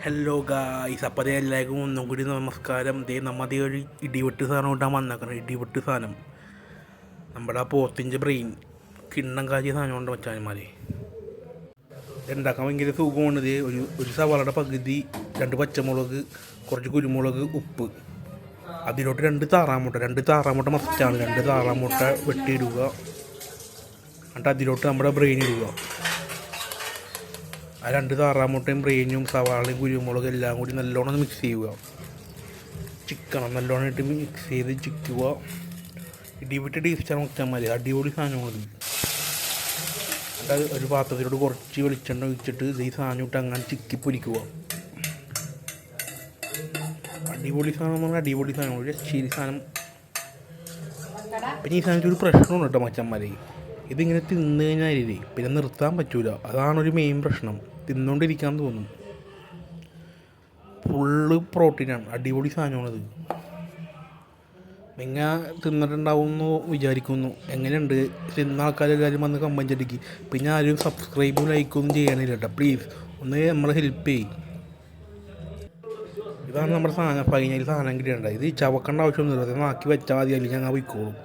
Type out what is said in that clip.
Hello guys, അപ്പോൾ അതേ എല്ലാവർക്കും ഒന്നും കൂടി നമസ്കാരം. നമ്മതേ ഒരു ഇടിവെട്ട് സാധനം കൊണ്ടാണ് വന്നേക്കണം. ഇടിവെട്ട് സാധനം നമ്മുടെ ആ പോത്തിൻ്റെ ബ്രെയിൻ കിണ്ണം കാച്ചിയ സാധനം കൊണ്ട് വെച്ചാൽമാരെ ഉണ്ടാക്കാൻ ഭയങ്കര സുഖമാണ്. ഒരു സവാളയുടെ പകുതി, 2 പച്ചമുളക്, കുറച്ച് കുരുമുളക്, ഉപ്പ്, അതിലോട്ട് 2 താറാമുട്ട മസ്റ്റാണ്. 2 താറാമുട്ട വെട്ടിയിടുക. എന്നിട്ട് അതിലോട്ട് നമ്മുടെ ബ്രെയിൻ ഇടുക. ആ 2 താറാമുട്ടയും ബ്രെയിനും സവാളയും കുരുമുളകും എല്ലാം കൂടി നല്ലോണം മിക്സ് ചെയ്യുക. ചിക്കണം നല്ലോണം ഇട്ട് മിക്സ് ചെയ്ത് ചിക്കുക. ഇടിവിട്ട് ടേസ്റ്റാണ് വെച്ചാൽ മതി. അടിപൊളി സാധനങ്ങളത്. അത് ഒരു പാത്രത്തിലോട്ട് കുറച്ച് വെളിച്ചെണ്ണ ഒഴിച്ചിട്ട് ഈ സാധനം ഇട്ട് അങ്ങനെ ചിക്കി പൊരിക്കുക. അടിപൊളി സാധനം എന്ന് പറഞ്ഞാൽ അടിപൊളി സാധനം, ഒരു ശരി സാധനം. പിന്നെ ഈ സാധനത്തിൽ ഒരു പ്രശ്നമാണ് കേട്ടോ മച്ചന്മാരെ. ഇതിങ്ങനെ തിന്നു കഴിഞ്ഞാൽ പിന്നെ നിർത്താൻ പറ്റൂല. അതാണൊരു മെയിൻ പ്രശ്നം. തിന്നുകൊണ്ടിരിക്കാൻ തോന്നും. ഫുള്ള് പ്രോട്ടീനാണ്. അടിപൊളി സാധനമാണത്. നിങ്ങൾ തിന്നിട്ടുണ്ടാവുമെന്ന് വിചാരിക്കുന്നു. എങ്ങനെയുണ്ട്? തിന്ന ആൾക്കാരെല്ലാവരും വന്ന് കമൻറ്റ് അടിക്കും. പിന്നെ ആരും സബ്സ്ക്രൈബും ലൈക്കൊന്നും ചെയ്യാനില്ല കേട്ടോ. പ്ലീസ് ഒന്ന് നമ്മളെ ഹെൽപ്പ് ചെയ്യും. ഇതാണ് നമ്മുടെ സാധനം. ഫൈനൽ സാധനം കിട്ടിയേണ്ടത്. ഇത് ചവക്കേണ്ട ആവശ്യമൊന്നുമില്ല. അത് ആക്കി വെച്ചാൽ മതി. അല്ലെങ്കിൽ ഞങ്ങൾ പോയിക്കോളും.